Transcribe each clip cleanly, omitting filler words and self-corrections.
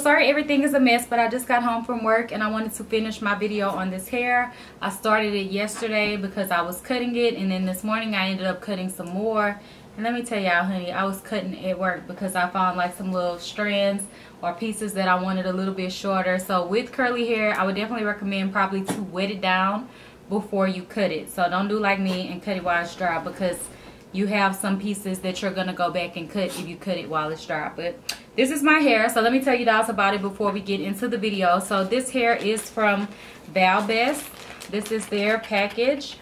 Sorry everything is a mess, but I just got home from work and I wanted to finish my video on this hair. I started it yesterday because I was cutting it, and then this morning I ended up cutting some more. And let me tell y'all, honey, I was cutting at work because I found like some little strands or pieces that I wanted a little bit shorter. So with curly hair, I would definitely recommend probably to wet it down before you cut it. So don't do like me and cut it while it's dry, because you have some pieces that you're gonna go back and cut if you cut it while it's dry. But this is my hair, so let me tell you guys about it before we get into the video. So this hair is from Vallbest. This is their package,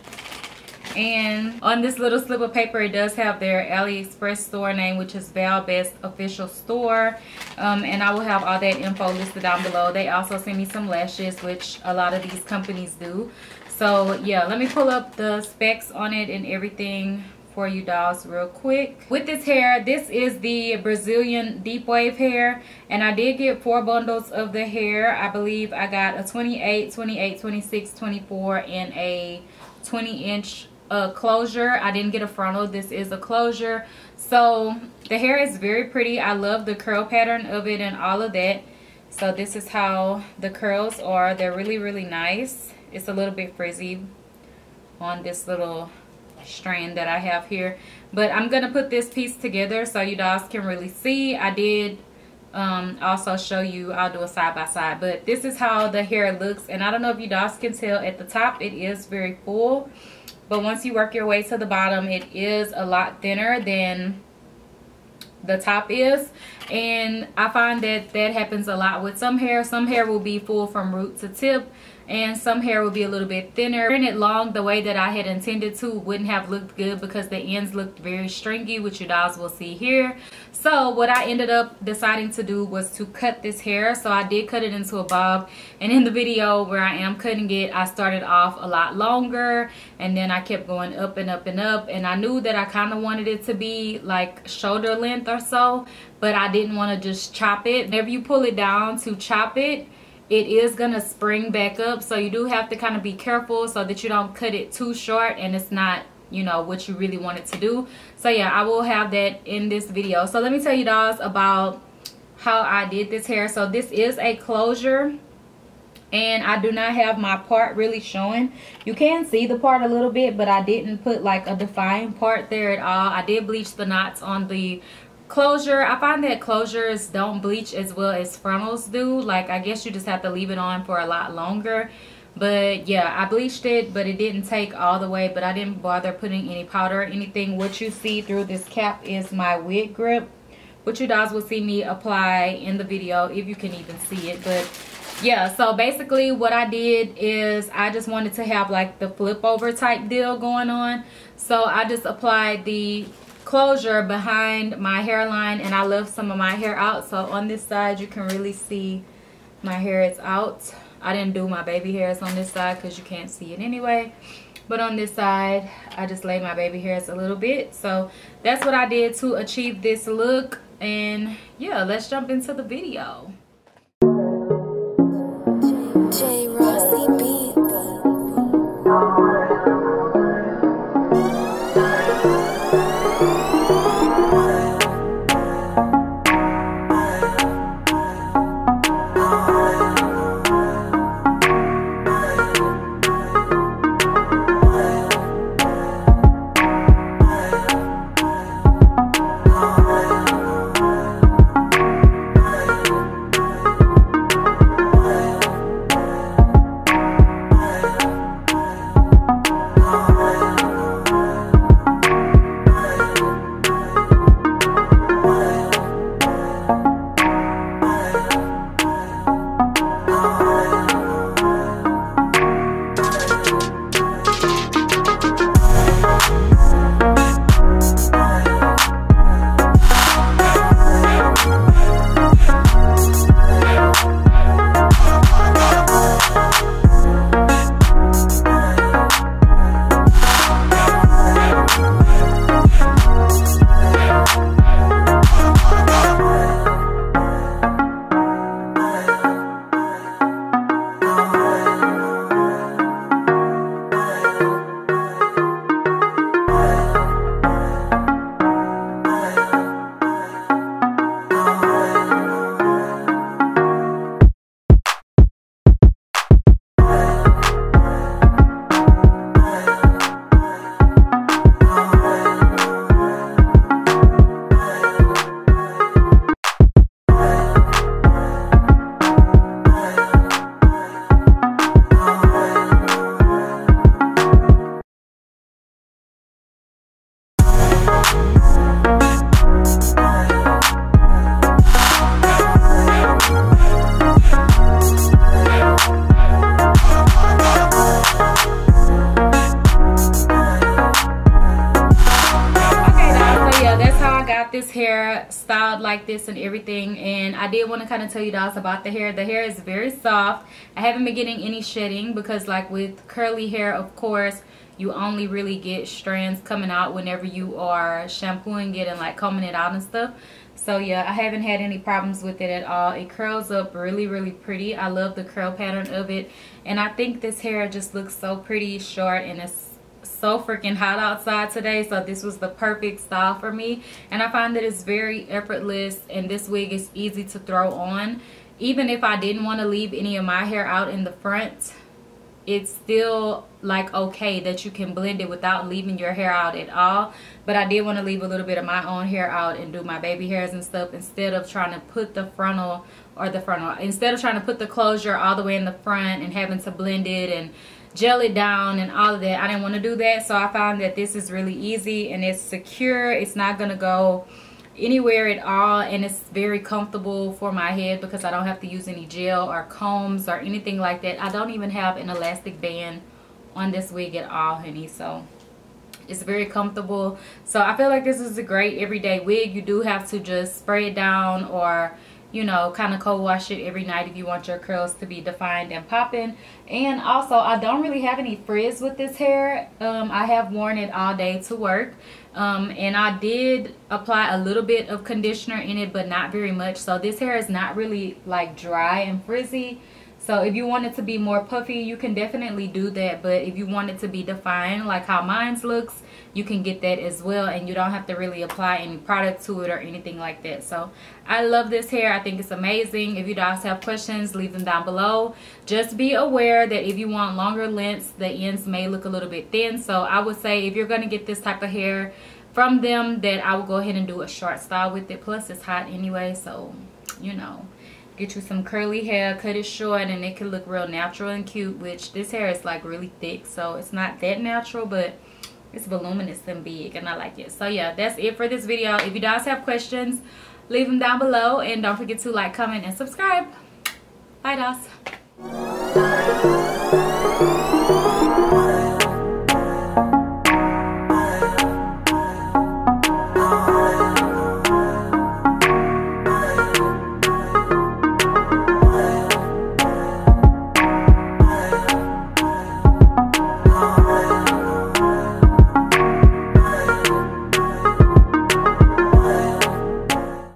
and on this little slip of paper it does have their AliExpress store name, which is Vallbest official store, and I will have all that info listed down below. They also sent me some lashes, which a lot of these companies do. So yeah, let me pull up the specs on it and everything for you dolls real quick. With this hair, this is the Brazilian deep wave hair, and I did get 4 bundles of the hair. I believe I got a 28, 28, 26, 24, and a 20-inch closure. I didn't get a frontal. This is a closure. So the hair is very pretty. I love the curl pattern of it and all of that. So this is how the curls are. They're really, really nice. It's a little bit frizzy on this little strand that I have here, but I'm gonna put this piece together so you guys can really see. I did also show you, I'll do a side by side, but this is how the hair looks. And I don't know if you guys can tell, at the top it is very full, but once you work your way to the bottom, it is a lot thinner than the top is. And I find that that happens a lot with some hair. Some hair will be full from root to tip, and some hair will be a little bit thinner. Wearing it long the way that I had intended to wouldn't have looked good because the ends looked very stringy, which you guys will see here. So what I ended up deciding to do was to cut this hair. So I did cut it into a bob, and in the video where I am cutting it, I started off a lot longer, and then I kept going up and up and up, and I knew that I kind of wanted it to be like shoulder length or so, but I didn't want to just chop it. Whenever you pull it down to chop it, it is gonna spring back up, so you do have to kind of be careful so that you don't cut it too short and it's not, you know, what you really want it to do. So yeah, I will have that in this video. So let me tell you guys about how I did this hair. So this is a closure, and I do not have my part really showing. You can see the part a little bit, but I didn't put like a defined part there at all. I did bleach the knots on the closure. I find that closures don't bleach as well as frontals do. Like, I guess you just have to leave it on for a lot longer. But yeah, I bleached it, but it didn't take all the way, but I didn't bother putting any powder or anything. What you see through this cap is my wig grip, which you guys will see me apply in the video if you can even see it. But yeah, so basically what I did is I just wanted to have like the flip over type deal going on. So I just applied the closure behind my hairline, and I left some of my hair out. So on this side you can really see my hair is out. I didn't do my baby hairs on this side because you can't see it anyway, but on this side I just laid my baby hairs a little bit. So that's what I did to achieve this look, and yeah, let's jump into the video. styled like this and everything. And I did want to kind of tell you guys about the hair. The hair is very soft. I haven't been getting any shedding because like with curly hair, of course, you only really get strands coming out whenever you are shampooing it and like combing it out and stuff. So yeah, I haven't had any problems with it at all. It curls up really, really pretty. I love the curl pattern of it. And I think this hair just looks so pretty short, and it's so freaking hot outside today, so this was the perfect style for me. And I find that it's very effortless, and this wig is easy to throw on. Even if I didn't want to leave any of my hair out in the front, it's still like okay that you can blend it without leaving your hair out at all. But I did want to leave a little bit of my own hair out and do my baby hairs and stuff, instead of trying to put the frontal, or the frontal, instead of trying to put the closure all the way in the front and having to blend it and gel it down and all of that. I didn't want to do that, so I found that this is really easy and it's secure. It's not gonna go anywhere at all, and it's very comfortable for my head because I don't have to use any gel or combs or anything like that. I don't even have an elastic band on this wig at all, honey, so it's very comfortable. So I feel like this is a great everyday wig. You do have to just spray it down, or you know, kind of co-wash it every night if you want your curls to be defined and popping. And also, I don't really have any frizz with this hair. I have worn it all day to work. And I did apply a little bit of conditioner in it, but not very much. So this hair is not really like dry and frizzy. So if you want it to be more puffy, you can definitely do that. But if you want it to be defined like how mine looks, you can get that as well, and you don't have to really apply any product to it or anything like that. So I love this hair. I think it's amazing. If you guys have questions, leave them down below. Just be aware that if you want longer lengths, the ends may look a little bit thin. So I would say if you're going to get this type of hair from them, that I will go ahead and do a short style with it. Plus it's hot anyway, so you know, get you some curly hair, cut it short, and it can look real natural and cute, which this hair is like really thick, so it's not that natural, but it's voluminous and big, and I like it. So yeah, that's it for this video. If you guys have questions, leave them down below, and don't forget to like, comment, and subscribe. Bye guys.